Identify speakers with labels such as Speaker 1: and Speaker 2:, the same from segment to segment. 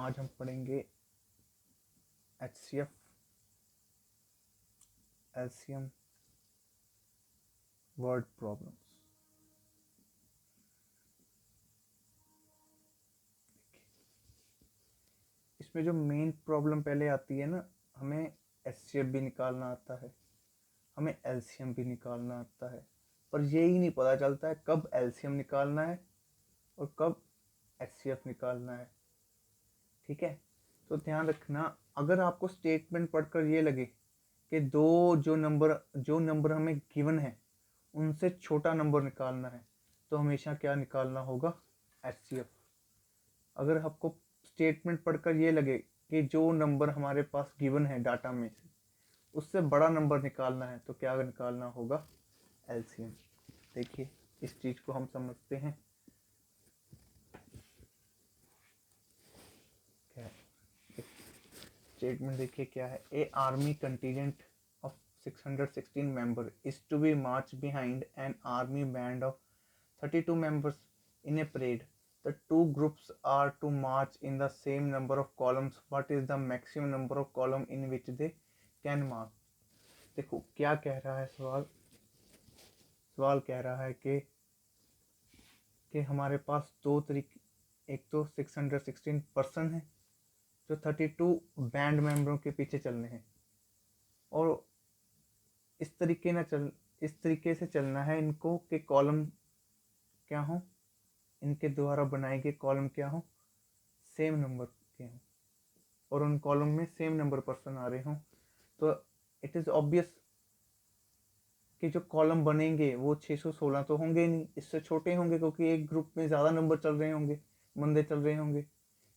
Speaker 1: आज हम पढ़ेंगे HCF, LCM, वर्ड प्रॉब्लम्स। इसमें जो मेन प्रॉब्लम पहले आती है ना, हमें HCF भी निकालना आता है, हमें LCM भी निकालना आता है, पर यही नहीं पता चलता है कब LCM निकालना है और कब HCF निकालना है। ठीक है, तो ध्यान रखना, अगर आपको स्टेटमेंट पढ़कर ये लगे कि जो नंबर हमें गिवन है उनसे छोटा नंबर निकालना है, तो हमेशा क्या निकालना होगा? HCF। अगर आपको स्टेटमेंट पढ़कर ये लगे कि जो नंबर हमारे पास गिवन है डाटा में से उससे बड़ा नंबर निकालना है, तो क्या निकालना होगा? LCM। देखिए, इस चीज़ को हम समझते हैं। क्या स्टेटमेंट देखिए क्या है। A army contingent of 616 member is to be march behind an army band of 32 members in a parade. The two groups are to march in the same number of columns. What is the maximum number of column in which they can march? देखो क्या कह रहा है सवाल कह रहा है कि हमारे पास दो तरीके, एक तो 616 पर्सन है जो 32 बैंड मेंबरों के पीछे चलने हैं, और इस तरीके से चलना है इनको कि कॉलम क्या हो, इनके द्वारा बनाए गए कॉलम क्या हो, सेम नंबर के हों, और उन कॉलम में सेम नंबर पर्सन आ रहे हों। तो इट इज़ ऑब्वियस कि जो कॉलम बनेंगे वो 616 तो होंगे नहीं, इससे छोटे होंगे, क्योंकि एक ग्रुप में ज़्यादा नंबर चल रहे होंगे, बंदे चल रहे होंगे।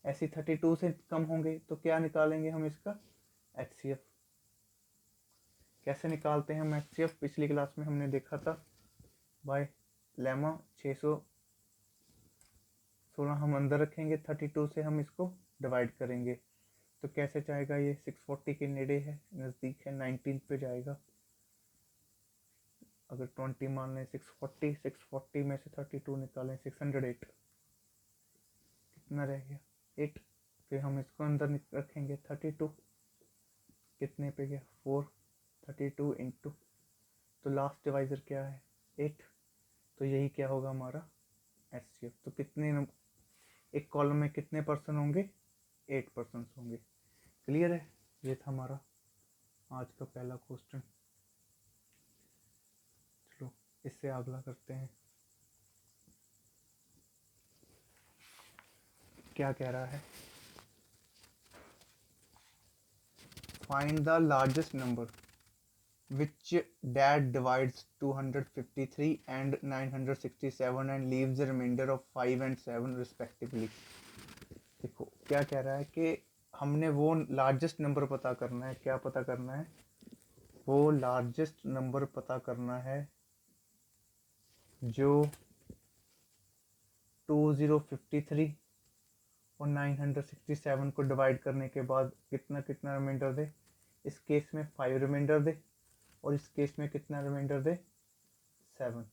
Speaker 1: ऐसे 32 से कम होंगे, तो क्या निकालेंगे हम इसका? HCF। कैसे निकालते हैं हम HCF? पिछली क्लास में हमने देखा था, बाय लेमा 616 हम अंदर रखेंगे, 32 से हम इसको डिवाइड करेंगे, तो कैसे जाएगा? ये 640 के नेड़े है, नज़दीक है, 19 पे जाएगा। अगर 20 मान लें, 640 में से 32 निकालें, 608, कितना रह गया? 8। फिर हम इसको अंदर रखेंगे 32, कितने पे गया? 4। 32 इंटू, तो लास्ट डिवाइजर क्या है? 8। तो यही क्या होगा हमारा? HCF। तो कितने एक कॉलम में कितने पर्सन होंगे? 8 पर्सन होंगे। क्लियर है? ये था हमारा आज का पहला क्वेश्चन। चलो इससे अगला करते हैं। क्या कह रहा है? Find the largest number which that divides 253 and 967 and leaves the remainder of 5 and 7 respectively। देखो क्या कह रहा है कि हमने वो लार्जेस्ट नंबर पता करना है। क्या पता करना है? वो लार्जेस्ट नंबर पता करना है जो 2053 और 967 को डिवाइड करने के बाद कितना कितना रिमाइंडर दे। इस केस में 5 रिमाइंडर दे, और इस केस में कितना रिमाइंडर दे? 7।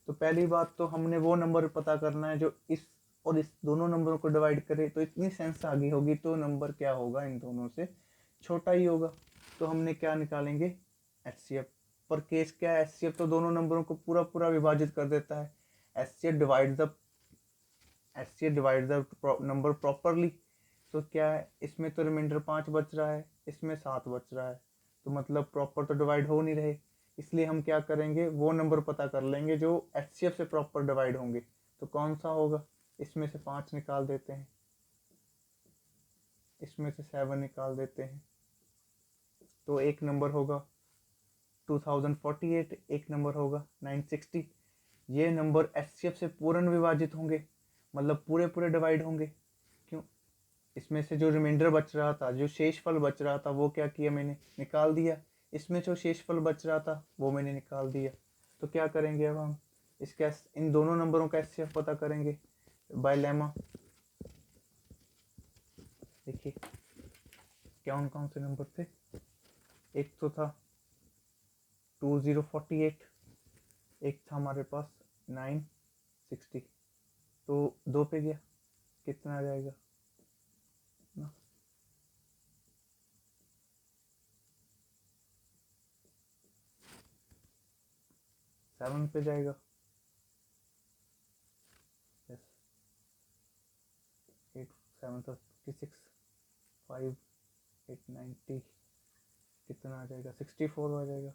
Speaker 1: तो पहली बात तो हमने वो नंबर पता करना है जो इस और इस दोनों नंबरों को डिवाइड करे, तो इतनी सेंस आ गई होगी, तो नंबर क्या होगा? इन दोनों से छोटा ही होगा। तो हमने क्या निकालेंगे? HCF। पर केस क्या है? HCF तो दोनों नंबरों को पूरा पूरा विभाजित कर देता है। HCF divide the number properly. तो क्या है, इसमें तो रिमाइंडर 5 बच रहा है, इसमें 7 बच रहा है, तो मतलब प्रॉपर तो डिवाइड हो नहीं रहे। इसलिए हम क्या करेंगे? वो नंबर पता कर लेंगे जो HCF से प्रॉपर डिवाइड होंगे। तो कौन सा होगा? इसमें से 5 निकाल देते हैं, इसमें से 7 निकाल देते हैं, तो एक नंबर होगा 2048, एक नंबर होगा 960। ये नंबर HCF से पूर्ण विभाजित होंगे, मतलब पूरे पूरे डिवाइड होंगे। क्यों? इसमें से जो रिमाइंडर बच रहा था, जो शेषफल बच रहा था, वो क्या किया मैंने? निकाल दिया। इसमें जो शेषफल बच रहा था वो मैंने निकाल दिया। तो क्या करेंगे अब हम? इसका इन दोनों नंबरों का HCF पता करेंगे बाय लेमा। देखिए कौन से नंबर थे? एक तो था 2048, एक था हमारे पास 960। तो 2 पे गया, कितना आ जाएगा? 7 पे जाएगा। यस, 8 7 तो 56, 5 8 90, कितना आ जाएगा? 64 आ जाएगा।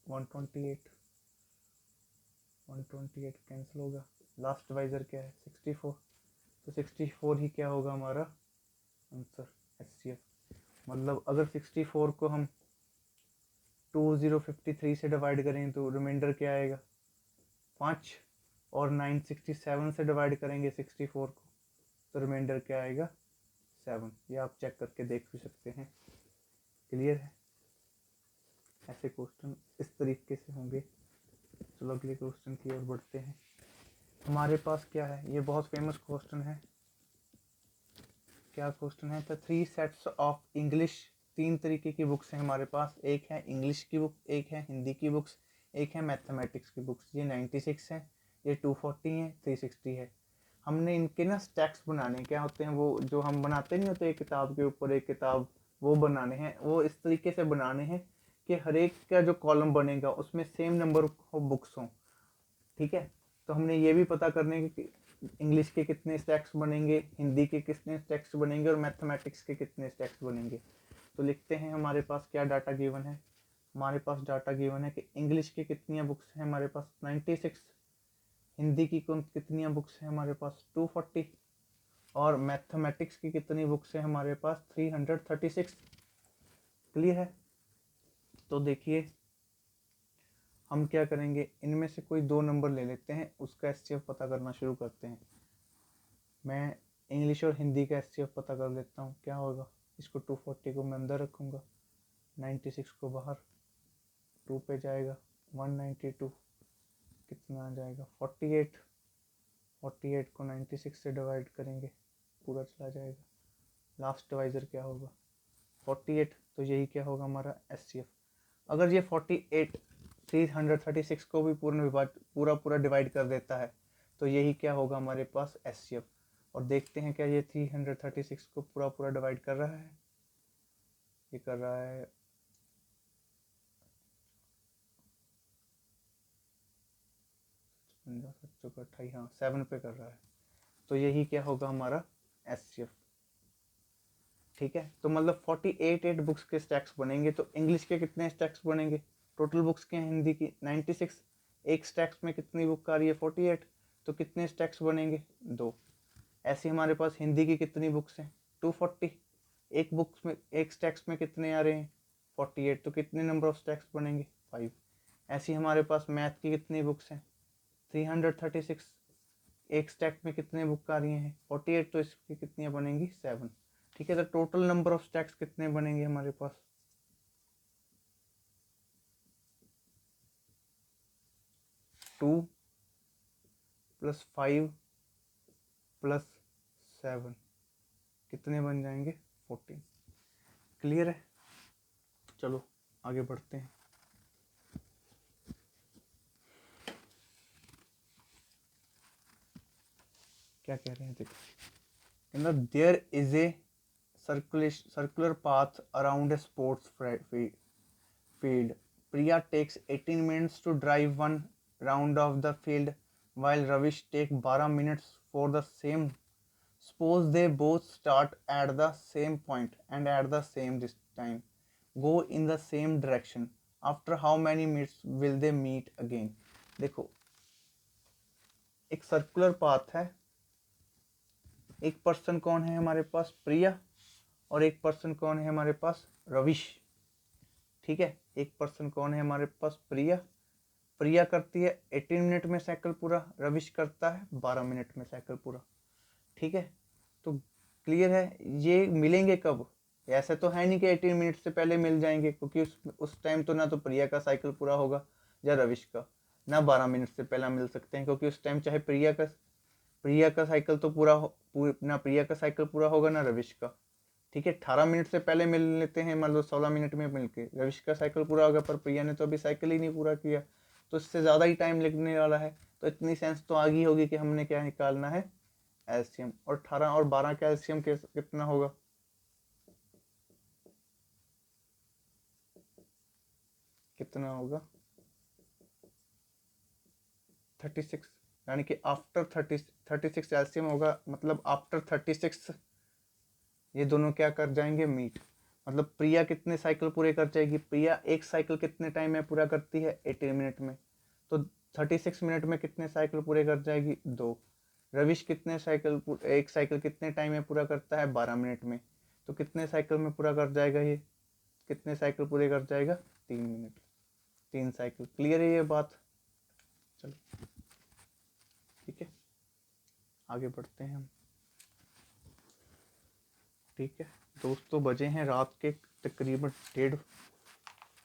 Speaker 1: 128 कैंसिल होगा। लास्ट डिवाइजर क्या है? 64, तो 64 ही क्या होगा हमारा आंसर, एचसीएफ। मतलब अगर 64 को हम 2053 से डिवाइड करें तो रिमाइंडर क्या आएगा? 5, और 967 से डिवाइड करेंगे 64 को तो रिमाइंडर क्या आएगा? 7। ये आप चेक करके देख भी सकते हैं। क्लियर है? ऐसे क्वेश्चन इस तरीके से होंगे। चलो अगले क्वेश्चन की ओर बढ़ते हैं। हमारे पास क्या है? ये बहुत फेमस क्वेश्चन है। क्या क्वेश्चन है? तो 3 सेट्स ऑफ इंग्लिश, 3 तरीके की बुक्स हैं हमारे पास। एक है इंग्लिश की बुक, एक है हिंदी की बुक्स, एक है मैथमेटिक्स की बुक्स। ये 96 है, ये 240 है, 360 है। हमने इनके ना स्टैक्स बनाने, क्या होते हैं वो जो हम बनाते नहीं होते, एक किताब के ऊपर एक किताब, वो बनाने हैं। वो इस तरीके से बनाने हैं कि हर एक का जो कॉलम बनेगा उसमें सेम नंबर ऑफ बुक्स हों। ठीक है, तो हमने ये भी पता करने कि इंग्लिश के कितने स्टैक्स बनेंगे, हिंदी के कितने स्टैक्स बनेंगे और मैथमेटिक्स के कितने स्टैक्स बनेंगे। तो लिखते हैं हमारे पास क्या डाटा गिवन है। हमारे पास डाटा गिवन है कि इंग्लिश की कितनी बुक्स हैं हमारे पास? 96। हिंदी की कितनी बुक्स हैं हमारे पास? 240। और मैथमेटिक्स की कितनी बुक्स हैं हमारे पास? 336। क्लियर है? तो देखिए हम क्या करेंगे, इनमें से कोई 2 नंबर ले लेते हैं, उसका एचसीएफ पता करना शुरू करते हैं। मैं इंग्लिश और हिंदी का एचसीएफ पता कर लेता हूँ। क्या होगा? इसको 240 को मैं अंदर रखूँगा, 96 को बाहर, 2 पे जाएगा 192, कितना आ जाएगा? 48। 48 को 96 से डिवाइड करेंगे, पूरा चला जाएगा। लास्ट डिवाइजर क्या होगा? 48। तो यही क्या होगा हमारा एचसीएफ। अगर ये 48 336 को भी पूरा डिवाइड कर देता है तो यही क्या होगा हमारे पास? एचसीएफ। और देखते हैं क्या ये 336 को पूरा डिवाइड कर रहा है? ये कर रहा है। हाँ, 7 पे कर रहा है। तो यही क्या होगा हमारा? एचसीएफ। ठीक है, तो मतलब 48 बुक्स के स्टैक्स बनेंगे। तो इंग्लिश के कितने स्टैक्स बनेंगे? टोटल बुक्स के हैं हिंदी की 96, एक स्टैक्स में कितनी बुक आ रही है? 48, तो कितने स्टैक्स बनेंगे? 2। ऐसे हमारे पास हिंदी की कितनी बुक्स हैं? 240, एक बुक्स में एक स्टैक्स में कितने आ रहे हैं? 48, तो कितने नंबर ऑफ स्टैक्स बनेंगे? 5। ऐसी हमारे पास मैथ की कितनी बुक्स हैं? 336, एक स्टैक में कितने बुक आ रही हैं? 48, तो इसकी कितनी बनेंगी? 7। ठीक है, तो टोटल नंबर ऑफ स्टैक्स कितने बनेंगे हमारे पास? 2 + 5 + 7, कितने बन जाएंगे? 14। क्लियर है? चलो आगे बढ़ते हैं। क्या कह रहे हैं देखो, there is a circular path around a sports field. Priya takes 18 minutes to drive one round of the field while Ravish takes 12 minutes for the same. Suppose they both start at the same point and at the same time, go in the same direction. After how many minutes will they meet again? देखो, एक circular path है। एक person कौन है हमारे पास? प्रिया। और एक person कौन है हमारे पास? रविश। ठीक है, एक पर्सन कौन है हमारे पास? प्रिया। प्रिया करती है 18 मिनट में साइकिल पूरा, रविश करता है 12 मिनट में साइकिल पूरा। ठीक है, तो क्लियर है? ये मिलेंगे कब? ऐसा तो है नहीं कि 18 मिनट से पहले मिल जाएंगे, क्योंकि उस टाइम तो ना तो प्रिया का साइकिल पूरा होगा या रविश का, ना 12 मिनट से पहले मिल सकते हैं, क्योंकि उस टाइम चाहे प्रिया का साइकिल तो ना प्रिया का साइकिल पूरा होगा ना रविश का। ठीक है, 18 मिनट से पहले मिल लेते हैं, मान लो 16 मिनट में मिलके रविश का साइकिल पूरा होगा, पर प्रिया ने तो अभी साइकिल ही नहीं पूरा किया, तो इससे ज़्यादा ही टाइम लगने वाला है। तो इतनी सेंस तो आ गई होगी कि हमने क्या निकालना है? एलसीएम। और 18 और 12 का एलसीएम कितना होगा? कितना होगा? 36, यानी कि आफ्टर 36 एलसीएम होगा, मतलब आफ्टर 36 ये दोनों क्या कर जाएंगे, मीट। मतलब प्रिया कितने साइकिल पूरे कर जाएगी, प्रिया एक साइकिल कितने टाइम में पूरा करती है, 18 मिनट में। तो 36 मिनट में कितने साइकिल पूरे कर जाएगी, 2। रविश कितने साइकिल, एक साइकिल कितने टाइम में पूरा करता है, 12 मिनट में। तो कितने साइकिल में पूरा कर जाएगा ये, कितने साइकिल पूरे कर जाएगा, 3 मिनट, 3 साइकिल। क्लियर है ये बात? चलो ठीक है, आगे बढ़ते हैं हम। ठीक है दोस्तों, बजे हैं रात के तकरीबन 1:30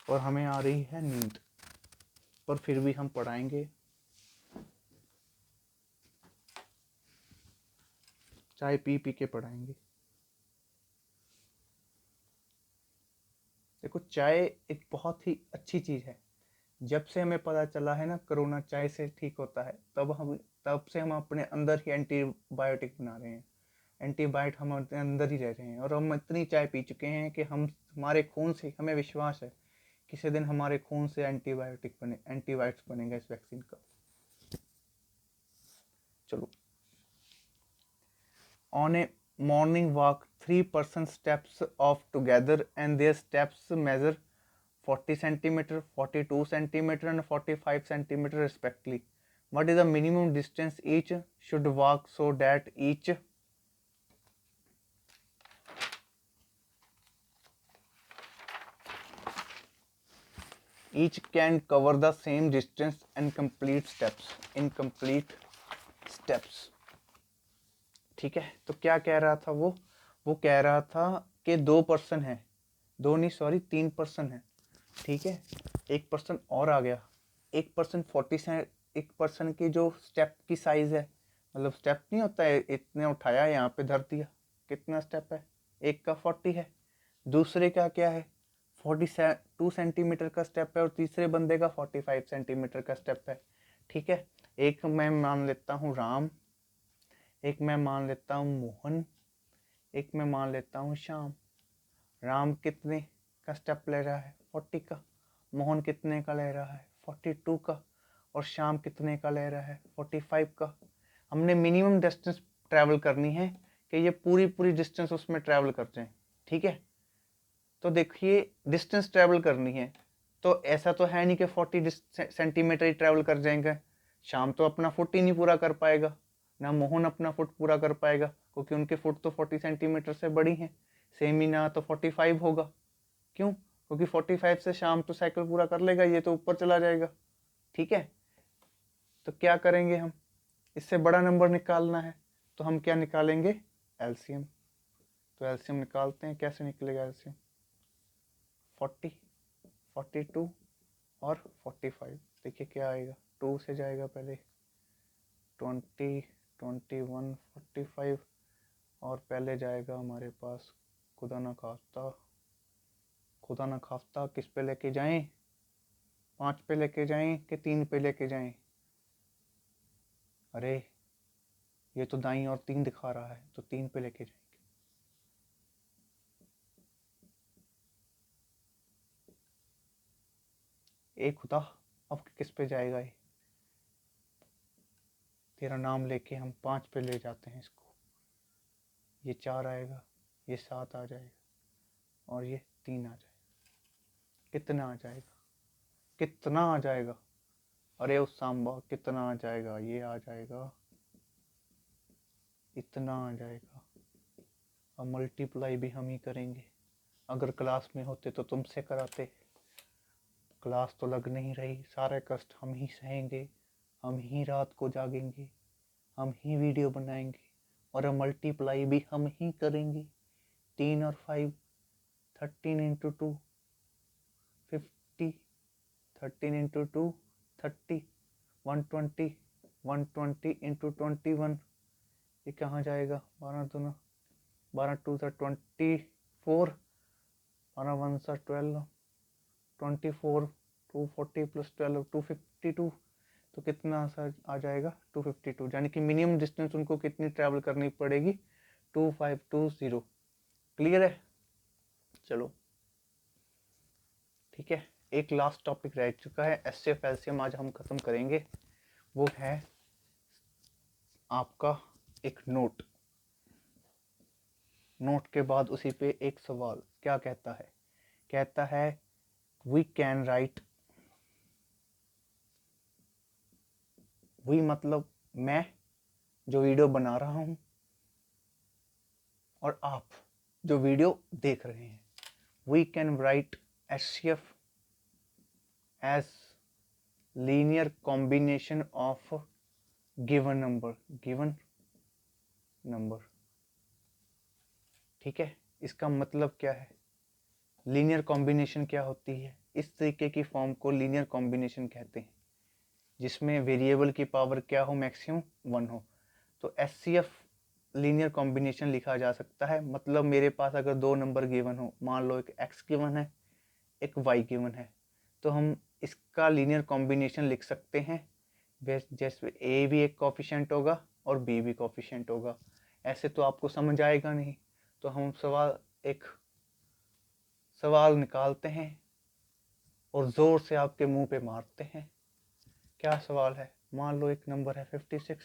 Speaker 1: और हमें आ रही है नींद, पर फिर भी हम पढ़ाएंगे। चाय पी पी के पढ़ाएंगे। देखो, चाय एक बहुत ही अच्छी चीज़ है। जब से हमें पता चला है ना कोरोना चाय से ठीक होता है, तब से हम अपने अंदर ही एंटीबायोटिक बना रहे हैं। एंटीबायोटिक हम अपने अंदर ही रह रहे हैं, और हम इतनी चाय पी चुके हैं कि हमारे खून से, हमें विश्वास है किसी दिन हमारे खून से एंटीबायोटिक्स बनेगा इस वैक्सीन का। चलो, on A morning walk 3 person steps off together and their steps measure 40 centimeter, 42 centimeter and 45 centimeter respectively. What is the minimum distance each should walk so that each can cover the same distance and complete steps. ठीक है, तो क्या कह रहा था वो कह रहा था कि 2 पर्सन है, 2 नहीं सॉरी 3 पर्सन है। ठीक है, एक पर्सन और आ गया, एक पर्सन 40 से, एक पर्सन की जो स्टेप की साइज है, मतलब स्टेप नहीं होता है, इतने उठाया यहाँ पे धर दिया, कितना स्टेप है, एक का 40 है, दूसरे का क्या है 42 सेंटीमीटर का स्टेप है, और तीसरे बंदे का 45 सेंटीमीटर का स्टेप है। ठीक है, एक मैं मान लेता हूँ राम, एक मैं मान लेता हूँ मोहन, एक मैं मान लेता हूँ श्याम। राम कितने का स्टेप ले रहा है, 40 का। मोहन कितने का ले रहा है, 42 का। और श्याम कितने का ले रहा है, 45 का। हमने मिनिमम डिस्टेंस ट्रैवल करनी है कि ये पूरी डिस्टेंस उसमें ट्रैवल कर जाए। ठीक है, तो देखिए डिस्टेंस ट्रैवल करनी है, तो ऐसा तो है नहीं कि 40 सेंटीमीटर ही ट्रैवल कर जाएंगे। श्याम तो अपना फुट ही नहीं पूरा कर पाएगा, ना मोहन अपना फुट पूरा कर पाएगा, क्योंकि उनके फुट तो 40 सेंटीमीटर से बड़ी हैं। सेम ही ना तो 45 होगा, क्यों, क्योंकि 45 से श्याम तो साइकिल पूरा कर लेगा, ये तो ऊपर चला जाएगा। ठीक है, तो क्या करेंगे हम, इससे बड़ा नंबर निकालना है, तो हम क्या निकालेंगे, एलसीएम। तो एलसीएम निकालते हैं, कैसे निकलेगा एलसीएम, 40, 42 और 45। देखिए क्या आएगा, 2 से जाएगा पहले, 20, 21, 45, और पहले जाएगा हमारे पास, खुदा ना खास्ता किस पे लेके जाएं, 5 पे लेके जाएं कि 3 पे लेके जाएं। अरे ये तो दाईं और 3 दिखा रहा है, तो 3 पे लेके जाएंगे। ए खुदा, अब किस पे जाएगा ये, तेरा नाम लेके हम 5 पे ले जाते हैं इसको। ये 4 आएगा, ये 7 आ जाएगा, और ये 3 आ जाएगा। कितना आ जाएगा, कितना आ जाएगा, अरे उस सांबा कितना आ जाएगा, ये आ जाएगा, इतना आ जाएगा। अब मल्टीप्लाई भी हम ही करेंगे, अगर क्लास में होते तो तुमसे कराते, क्लास तो लग नहीं रही, सारे कष्ट हम ही सहेंगे, हम ही रात को जागेंगे, हम ही वीडियो बनाएंगे, और मल्टीप्लाई भी हम ही करेंगे। 3 और 5, 13 इंटू 2 50, 13 इंटू 2 30, 120, 120 इंटू 21, ये कहाँ जाएगा, 12 2 24, 12 1 12, 24, 240 प्लस 12 252। तो कितना आ जाएगा, 252, यानी कि मिनिमम डिस्टेंस उनको कितनी ट्रैवल करनी पड़ेगी, 2520। क्लियर है? चलो ठीक है, एक लास्ट टॉपिक रह चुका है, एचसीएफ एलसीएम आज हम खत्म करेंगे। वो है आपका एक नोट के बाद उसी पे एक सवाल। क्या कहता है? कहता है वी कैन राइट, वी मतलब मैं जो वीडियो बना रहा हूं और आप जो वीडियो देख रहे हैं, we can write HCF as linear combination of given number. ठीक है, इसका मतलब क्या है? लीनियर कॉम्बिनेशन क्या होती है? इस तरीके की फॉर्म को लीनियर कॉम्बिनेशन कहते हैं जिसमें वेरिएबल की पावर क्या हो? मैक्सिमम 1 हो। तो HCF लीनियर कॉम्बिनेशन लिखा जा सकता है। मतलब मेरे पास अगर 2 नंबर गिवन हो, मान लो एक x गिवन है, एक y गिवन है, तो हम इसका लीनियर कॉम्बिनेशन लिख सकते हैं जैसे a भी एक कोफिशिएंट होगा और b भी कोफिशिएंट होगा। ऐसे तो आपको समझ आएगा नहीं, तो हम सवाल निकालते हैं और ज़ोर से आपके मुंह पे मारते हैं। क्या सवाल है? मान लो एक नंबर है 56,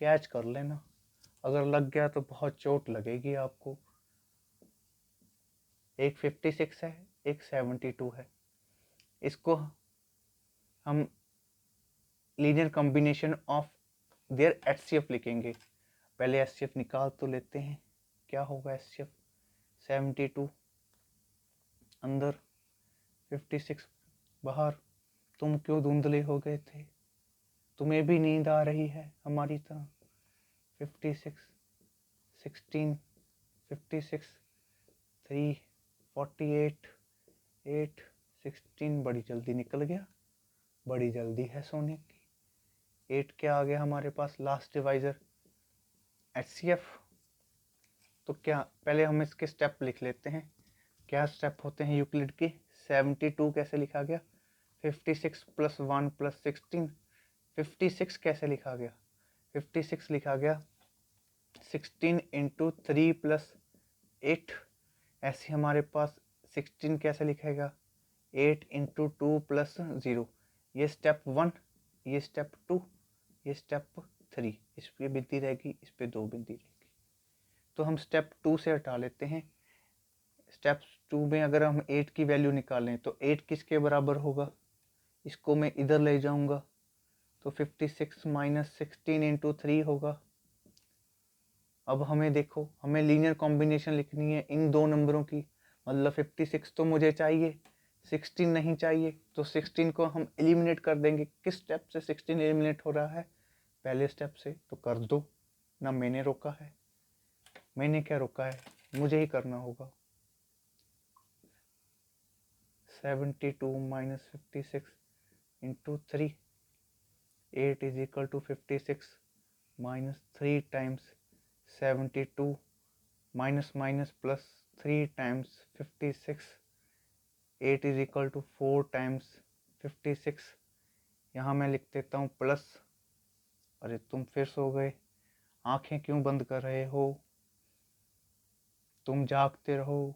Speaker 1: कैच कर लेना, अगर लग गया तो बहुत चोट लगेगी आपको। एक 56 है, एक 72 है, इसको हम linear combination of their HCF लिखेंगे। पहले HCF निकाल तो लेते हैं। क्या होगा HCF? 72 अंदर, 56 बाहर। तुम क्यों धुंधले हो गए थे? तुम्हें भी नींद आ रही है हमारी तरह? 56 16 56 3 48 8 16 बड़ी जल्दी निकल गया, बड़ी जल्दी है सोने की। 8 क्या आ गया हमारे पास? Last divisor HCF। तो क्या पहले हम इसके स्टेप लिख लेते हैं। क्या स्टेप होते हैं यूक्लिड के? 72 कैसे लिखा गया? 56 + 1 + 16। 56 कैसे लिखा गया? 56 लिखा गया 16 × 3 + 8। ऐसे हमारे पास 16 कैसे लिखेगा? 8 × 2 + 0। ये स्टेप 1, ये स्टेप 2, ये स्टेप 3। इस पे बिंदी रहेगी, इस पे 2 बिंदी रहेगी। तो हम स्टेप 2 से हटा लेते हैं। स्टेप 2 में अगर हम 8 की वैल्यू निकालें तो 8 किसके बराबर होगा? इसको मैं इधर ले जाऊंगा तो 56 - 16 × 3 होगा। अब हमें देखो, हमें लीनियर कॉम्बिनेशन लिखनी है इन दो नंबरों की। मतलब 56 तो मुझे चाहिए, 16 नहीं चाहिए। तो 16 को हम एलिमिनेट कर देंगे। किस स्टेप से 16 एलिमिनेट हो रहा है? पहले स्टेप से। तो कर दो ना, मैंने रोका है। मैंने क्या रोका है? मुझे ही करना होगा। 72 - 56 × 3, 8 = 56 - 3 times 72 - +3 times 56, 8 = 4 times 56। यहाँ मैं लिख देता हूँ प्लस। अरे तुम फिर सो गए, आंखें क्यों बंद कर रहे हो? तुम जागते रहो।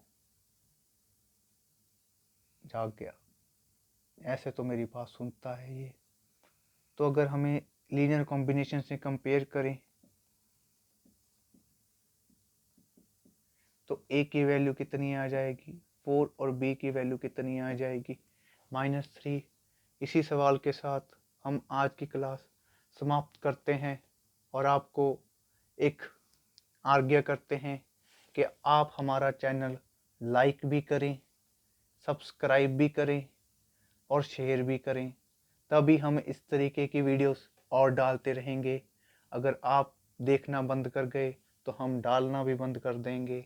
Speaker 1: जाग गया। ऐसे तो मेरी बात सुनता है ये। तो अगर हमें लीनियर कॉम्बिनेशन से कंपेयर करें तो a की वैल्यू कितनी आ जाएगी? 4 और b की वैल्यू कितनी आ जाएगी? -3। इसी सवाल के साथ हम आज की क्लास समाप्त करते हैं और आपको एक आज्ञा करते हैं कि आप हमारा चैनल लाइक भी करें, सब्सक्राइब भी करें और शेयर भी करें। तभी हम इस तरीके की वीडियोस और डालते रहेंगे। अगर आप देखना बंद कर गए तो हम डालना भी बंद कर देंगे।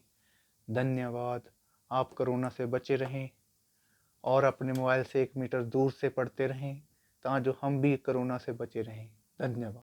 Speaker 1: धन्यवाद। आप कोरोना से बचे रहें और अपने मोबाइल से 1 मीटर दूर से पढ़ते रहें, ताकि हम भी कोरोना से बचे रहें। धन्यवाद।